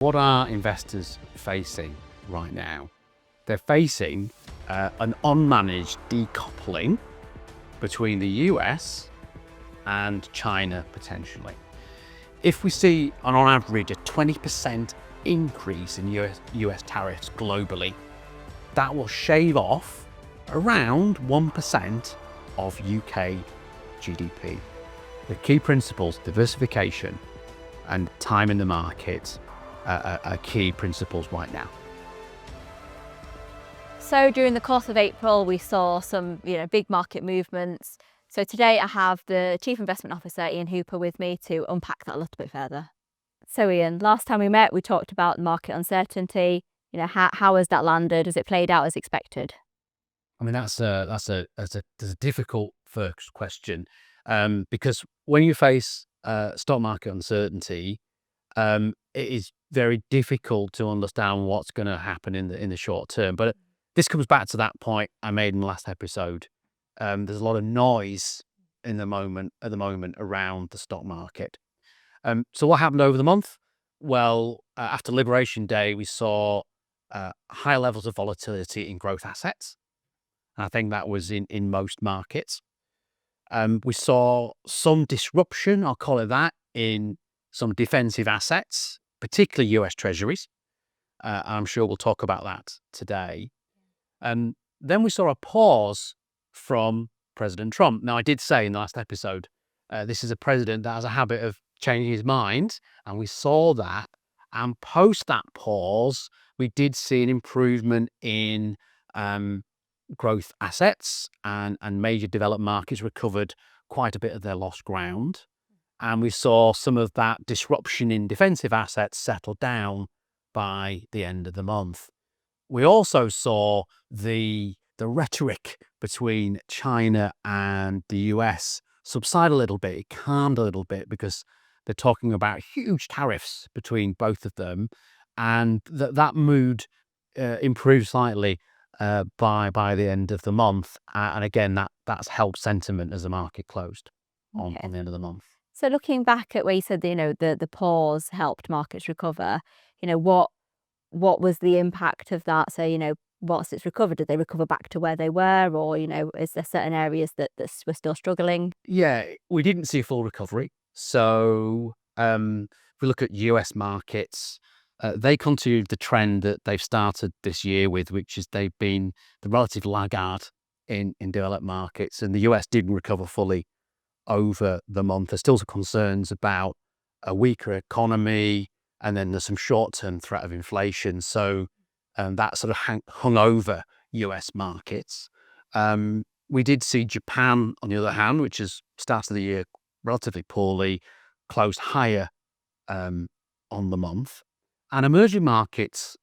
What are investors facing right now? They're facing an unmanaged decoupling between the US and China potentially. If we see on average a 20% increase in US tariffs globally, that will shave off around 1% of UK GDP. The key principles, diversification and time in the market, are key principles right now. So during the course of April, we saw some big market movements. So today I have the Chief Investment Officer, Ian Hooper, with me to unpack that a little bit further. So Ian, last time we met, we talked about market uncertainty. How has that landed? Has it played out as expected? I mean, that's a difficult first question, because when you face stock market uncertainty, it is very difficult to understand what's going to happen in the short term. But this comes back to that point I made in the last episode. There's a lot of noise at the moment around the stock market. So what happened over the month? Well, after Liberation Day, we saw high levels of volatility in growth assets. And I think that was in most markets. We saw some disruption, I'll call it that, in some defensive assets, particularly US Treasuries. I'm sure we'll talk about that today. Then we saw a pause from President Trump. Now, I did say in the last episode, this is a president that has a habit of changing his mind, and we saw that. And post that pause, we did see an improvement in growth assets, and major developed markets recovered quite a bit of their lost ground. And we saw some of that disruption in defensive assets settle down by the end of the month. We also saw the rhetoric between China and the US subside a little bit. It calmed a little bit because they're talking about huge tariffs between both of them. And that mood improved slightly by the end of the month. And again, that's helped sentiment as the market closed on the end of the month. So looking back at where you said the pause helped markets recover, what was the impact of that? So once it's recovered, did they recover back to where they were, or is there certain areas that were still struggling? Yeah, we didn't see a full recovery. So if we look at US markets, they continued the trend that they've started this year with, which is they've been the relative laggard in developed markets, and the US didn't recover fully over the month. There's still some concerns about a weaker economy, and then there's some short-term threat of inflation. So that sort of hung over US markets. We did see Japan, on the other hand, which has started the year relatively poorly, closed higher on the month. And emerging markets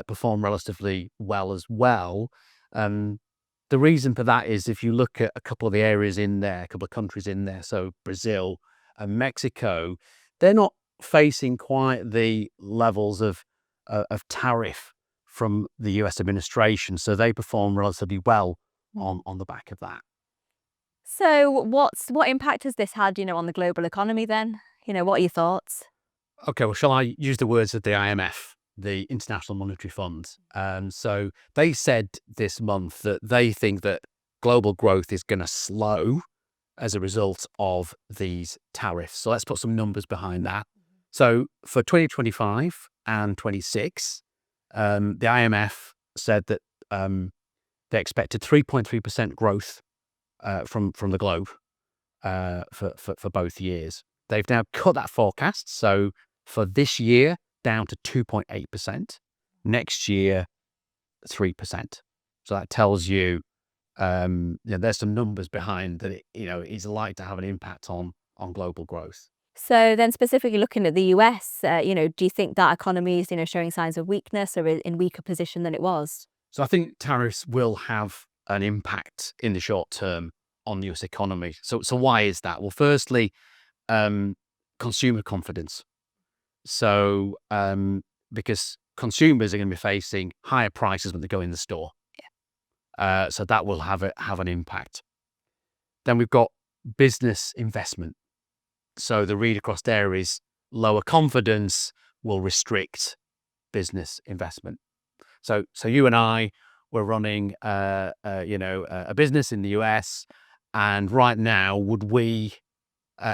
perform relatively well as well. The reason for that is if you look at a couple of the areas in there, a couple of countries in there, so Brazil and Mexico, they're not facing quite the levels of tariff from the US administration. So they perform relatively well on the back of that. So what impact has this had, on the global economy then? What are your thoughts? Okay, well, shall I use the words of the IMF, the International Monetary Fund? So they said this month that they think that global growth is going to slow as a result of these tariffs. So let's put some numbers behind that. So for 2025 and 26, the IMF said that they expected 3.3% growth from the globe for both years. They've now cut that forecast. So for this year, down to 2.8%. Next year, 3%. So that tells you, there's some numbers behind that. It is likely to have an impact on global growth. So then, specifically looking at the US, do you think that economy is showing signs of weakness or in weaker position than it was? So I think tariffs will have an impact in the short term on the US economy. So why is that? Well, firstly, consumer confidence. So because consumers are going to be facing higher prices when they go in the store. Yeah. So that will have an impact. Then we've got business investment. So the read across there is lower confidence will restrict business investment. So you and I were running, a business in the US, and right now, would we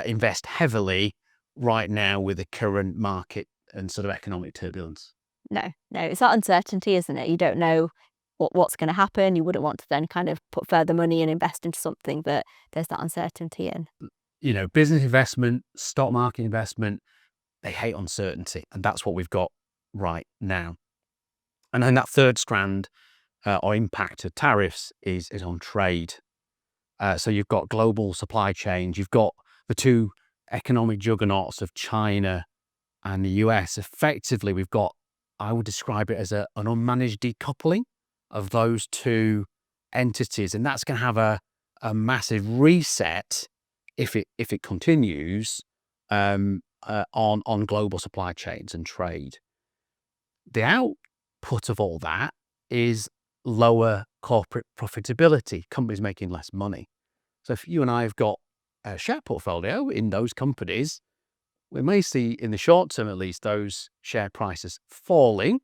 invest heavily right now with the current market and sort of economic turbulence? No, it's that uncertainty, isn't it? You don't know what's going to happen. You wouldn't want to then kind of put further money and invest into something that there's that uncertainty in. Business investment, stock market investment, they hate uncertainty, and that's what we've got right now. And then that third strand, or impact of tariffs is on trade. So you've got global supply chains, you've got the two economic juggernauts of China and the US. Effectively, we've got, I would describe it as an unmanaged decoupling of those two entities, and that's going to have a massive reset if it continues, on global supply chains and trade. The output of all that is lower corporate profitability, companies making less money. So if you and I have got a share portfolio in those companies, we may see, in the short term at least, those share prices falling,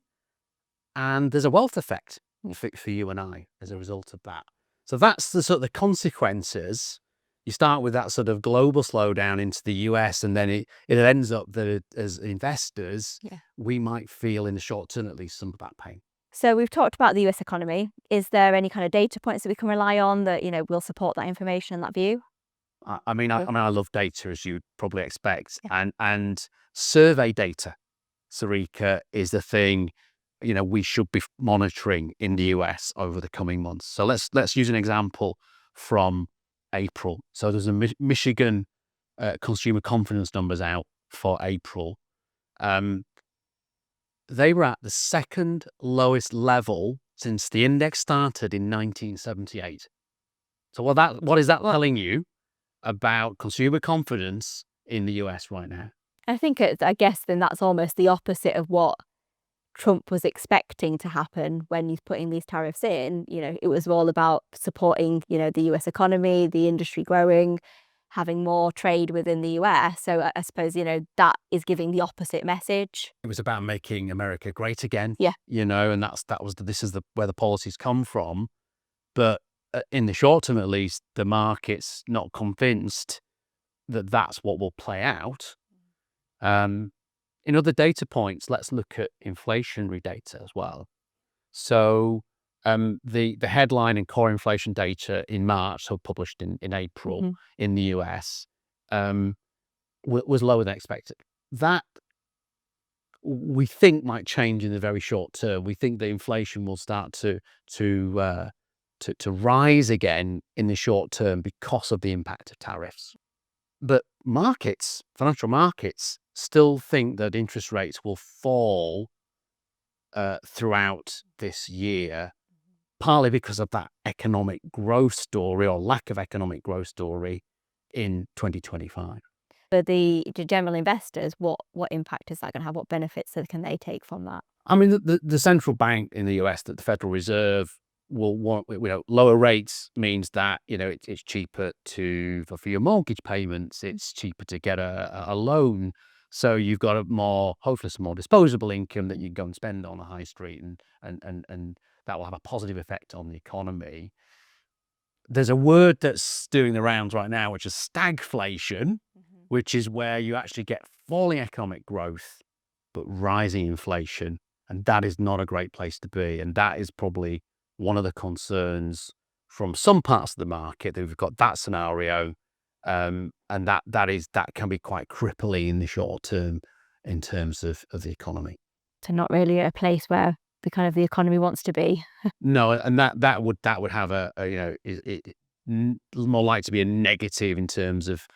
and there's a wealth effect for you and I as a result of that. So that's the sort of the consequences. You start with that sort of global slowdown into the US, and then it ends up that as investors, we might feel in the short term at least some of that pain. So we've talked about the US economy. Is there any kind of data points that we can rely on that, will support that information and that view? I mean, I love data, as you'd probably expect, and survey data, Sarika, is the thing we should be monitoring in the US over the coming months. So let's use an example from April. So there's a Michigan consumer confidence numbers out for April. They were at the second lowest level since the index started in 1978. So what is that telling you about consumer confidence in the US right now? I guess then that's almost the opposite of what Trump was expecting to happen when he's putting these tariffs in. It was all about supporting, the US economy, the industry growing, having more trade within the US. So I suppose, that is giving the opposite message. It was about making America great again. Yeah. And this is where the policies come from. But in the short term, at least, the market's not convinced that that's what will play out. In other data points, let's look at inflationary data as well. So the headline and core inflation data in March, so published in April in the US, was lower than expected. That we think might change in the very short term. We think the inflation will start to rise again in the short term because of the impact of tariffs. But financial markets, still think that interest rates will fall throughout this year, partly because of that economic growth story or lack of economic growth story in 2025. For the general investors, what impact is that going to have? What benefits can they take from that? I mean, the central bank in the US, that the Federal Reserve, will want, lower rates means that, it's cheaper for your mortgage payments. It's cheaper to get a loan. So you've got hopefully some more disposable income that you can go and spend on the high street, and that will have a positive effect on the economy. There's a word that's doing the rounds right now, which is stagflation, which is where you actually get falling economic growth, but rising inflation. And that is not a great place to be. And that is probably one of the concerns from some parts of the market, that we've got that scenario. And that can be quite crippling in the short term in terms of the economy. So not really a place where the economy wants to be. No, and that would have more likely to be a negative in terms of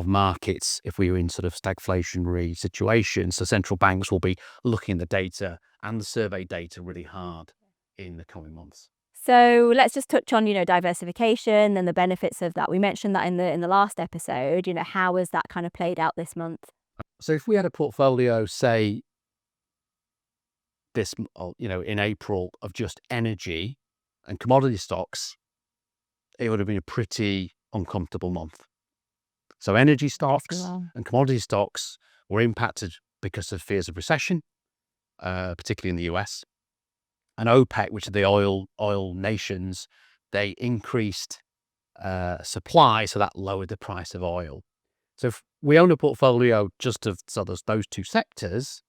markets if we were in sort of stagflationary situations. So central banks will be looking at the data and the survey data really hard in the coming months. So let's just touch on, diversification and the benefits of that. We mentioned that in the last episode. How has that kind of played out this month? So if we had a portfolio, say, in April, of just energy and commodity stocks, it would have been a pretty uncomfortable month. So energy stocks and commodity stocks were impacted because of fears of recession. particularly in the US. And OPEC, which are the oil nations, they increased supply, so that lowered the price of oil. So if we own a portfolio just of those two sectors,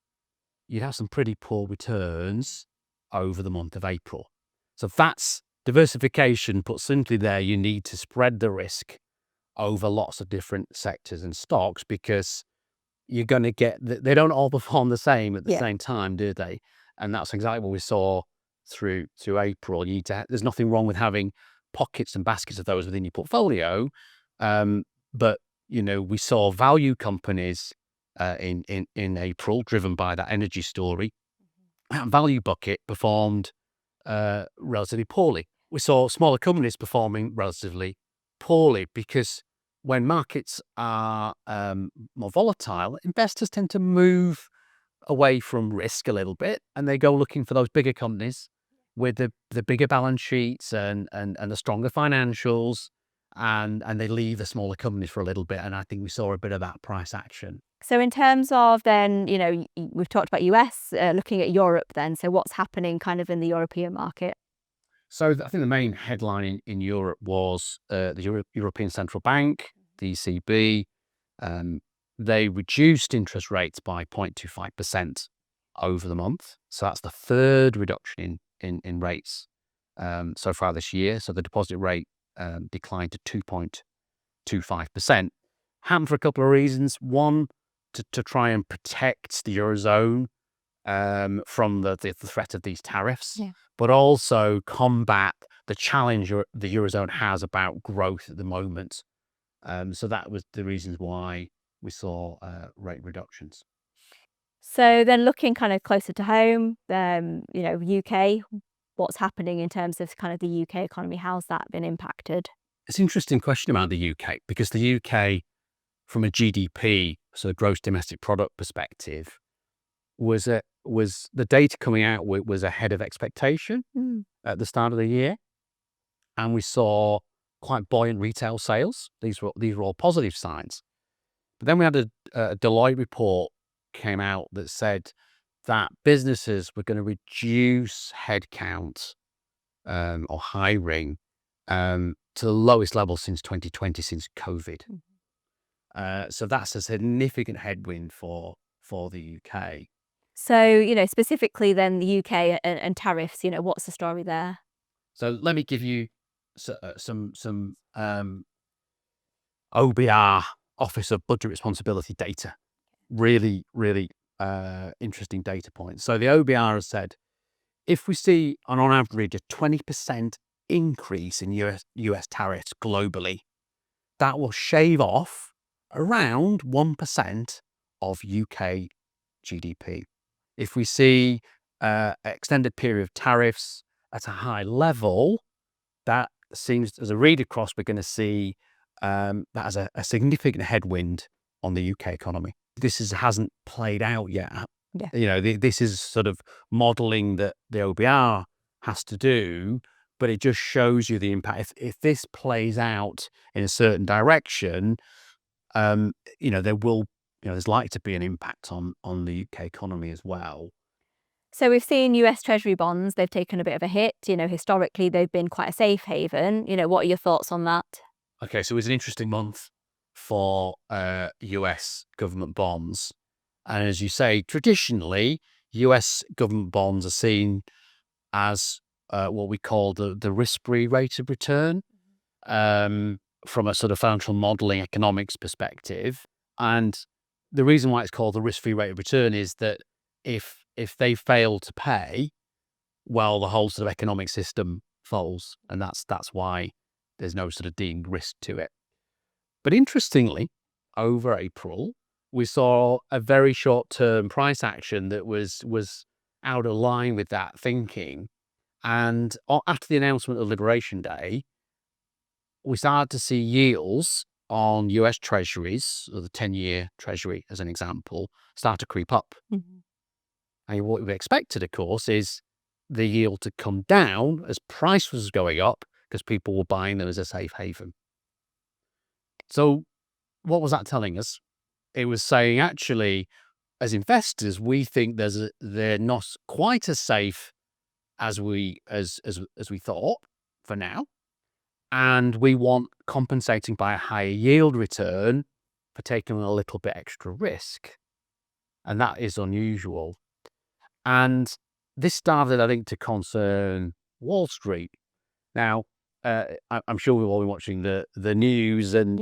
you'd have some pretty poor returns over the month of April. So that's diversification. Put simply there, you need to spread the risk over lots of different sectors and stocks, because you're going to get, they don't all perform the same at the same time, do they? And that's exactly what we saw through April. You need to, there's nothing wrong with having pockets and baskets of those within your portfolio. But, we saw value companies in April, driven by that energy story. That value bucket performed relatively poorly. We saw smaller companies performing relatively poorly, because when markets are more volatile, investors tend to move away from risk a little bit, and they go looking for those bigger companies with the bigger balance sheets and the stronger financials, and they leave the smaller companies for a little bit. And I think we saw a bit of that price action. So in terms of then, we've talked about US, looking at Europe then. So what's happening kind of in the European market? So I think the main headline in Europe was the European Central Bank, the ECB. They reduced interest rates by 0.25% over the month. So that's the third reduction in rates so far this year. So the deposit rate declined to 2.25%. Happened for a couple of reasons. One, to try and protect the Eurozone from the threat of these tariffs, but also combat the challenge the Eurozone has about growth at the moment. So that was the reasons why we saw rate reductions. So then looking kind of closer to home, UK, what's happening in terms of kind of the UK economy? How's that been impacted? It's an interesting question about the UK, because the UK, from a GDP, so a gross domestic product perspective, was the data coming out was ahead of expectation at the start of the year, and we saw quite buoyant retail sales. These were all positive signs. But then we had a Deloitte report came out that said that businesses were going to reduce headcount or hiring to the lowest level since 2020, since COVID. So that's a significant headwind for the UK. So, specifically then the UK and tariffs, what's the story there? So let me give you some OBR, Office of Budget Responsibility data. Really, really interesting data points. So the OBR has said, if we see on average a 20% increase in US tariffs globally, that will shave off around 1% of UK GDP. If we see an extended period of tariffs at a high level, that seems, as a read across, we're going to see that as a significant headwind on the UK economy. This hasn't played out yet. This is sort of modelling that the OBR has to do, but it just shows you the impact. If this plays out in a certain direction, there will, there's likely to be an impact on the UK economy as well. So we've seen US Treasury Bonds, they've taken a bit of a hit. Historically, they've been quite a safe haven. What are your thoughts on that? Okay, so it was an interesting month for US government bonds. And as you say, traditionally, US government bonds are seen as what we call the risk-free rate of return from a sort of financial modeling economics perspective. And the reason why it's called the risk-free rate of return is that if they fail to pay, well, the whole sort of economic system falls, and that's why there's no sort of deemed risk to it. But interestingly, over April, we saw a very short-term price action that was out of line with that thinking. And after the announcement of Liberation Day, we started to see yields on US Treasuries, or the 10-year Treasury as an example, start to creep up. And what we expected, of course, is the yield to come down as price was going up, because people were buying them as a safe haven. So what was that telling us? It was saying, actually, as investors, we think they're not quite as safe as we thought for now, and we want compensating by a higher yield return for taking a little bit extra risk, and that is unusual. And this started, I think, to concern Wall Street. Now, I'm sure we've all been watching the news and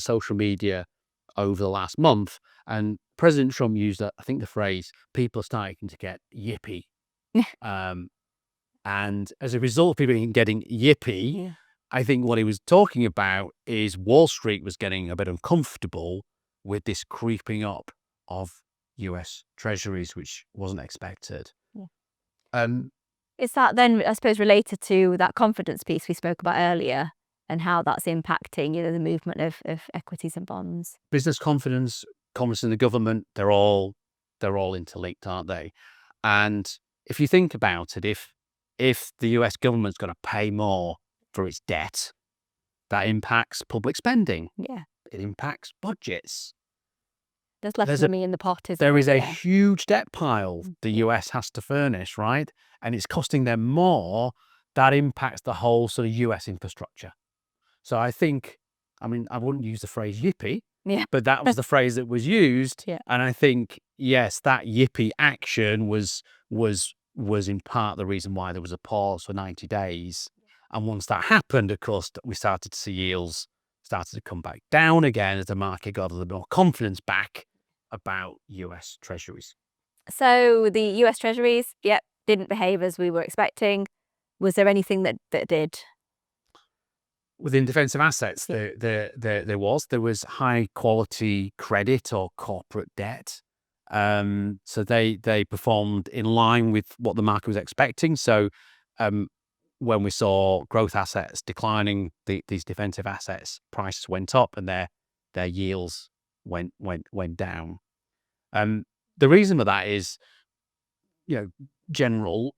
social media over the last month, and President Trump used, I think, the phrase "people are starting to get yippy," and as a result of people getting yippy, I think what he was talking about is Wall Street was getting a bit uncomfortable with this creeping up of US Treasuries, which wasn't expected. Is that then, I suppose, related to that confidence piece we spoke about earlier and how that's impacting, the movement of equities and bonds? Business confidence in the government, they're all interlinked, aren't they? And if you think about it, if the US government's going to pay more for its debt, that impacts public spending. Yeah. It impacts budgets. There's less money in the pot, there is a huge debt pile the US has to furnish, right? And it's costing them more. That impacts the whole sort of US infrastructure. So I think, I wouldn't use the phrase yippee, but that was the phrase that was used. Yeah. And I think, yes, that yippee action was in part the reason why there was a pause for 90 days. And once that happened, of course, we started to see yields started to come back down again as the market got a little more confidence back about US Treasuries. So the US Treasuries, didn't behave as we were expecting. Was there anything that did? Within defensive assets, there was high quality credit or corporate debt. So they performed in line with what the market was expecting. So when we saw growth assets declining, these defensive assets prices went up and their yields went down. The reason for that is, in general,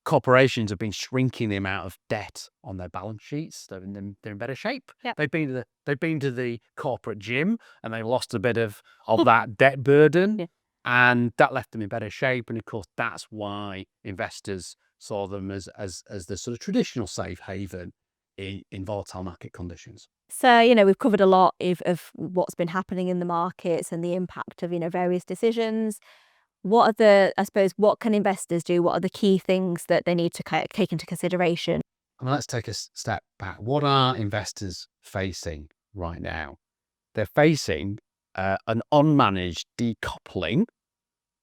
corporations have been shrinking the amount of debt on their balance sheets. They're in better shape. Yep. They've been to the corporate gym and they've lost a bit of that debt burden, and that left them in better shape. And of course, that's why investors saw them as the sort of traditional safe haven in volatile market conditions. So, we've covered a lot of what's been happening in the markets and the impact of, various decisions. What can investors do? What are the key things that they need to take into consideration? Well, let's take a step back. What are investors facing right now? They're facing an unmanaged decoupling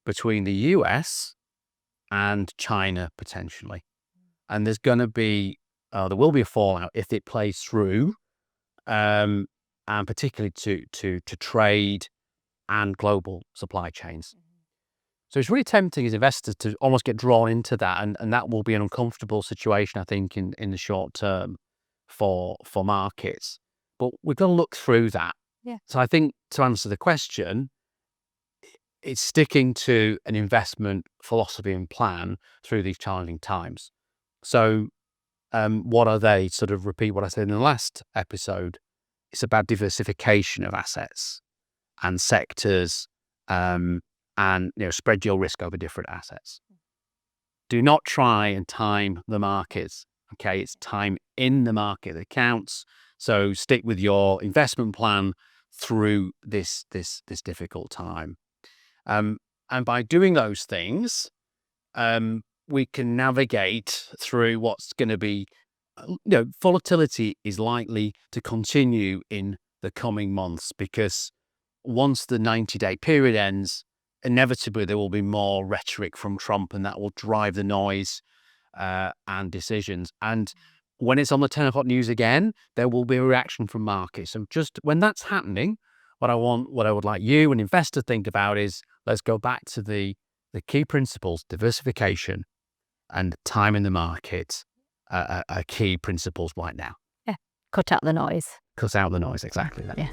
between the US and China potentially. And there's going to be, there will be a fallout if it plays through, and particularly to trade and global supply chains. So it's really tempting as investors to almost get drawn into that, and that will be an uncomfortable situation, I think, in the short term for markets. But we've got to look through that. Yeah. So I think to answer the question, it's sticking to an investment philosophy and plan through these challenging times. So what are they? Sort of repeat what I said in the last episode. It's about diversification of assets and sectors, and spread your risk over different assets. Do not try and time the markets. Okay, it's time in the market that counts. So stick with your investment plan through this difficult time. And by doing those things, we can navigate through what's going to be, volatility is likely to continue in the coming months, because once the 90-day period ends, inevitably there will be more rhetoric from Trump, and that will drive the noise and decisions. And when it's on the 10 o'clock news again, there will be a reaction from markets. So just when that's happening, what I would like you, an investor, to think about is, let's go back to the key principles. Diversification and time in the market are key principles right now. Yeah, cut out the noise. Cut out the noise, exactly that. Yeah.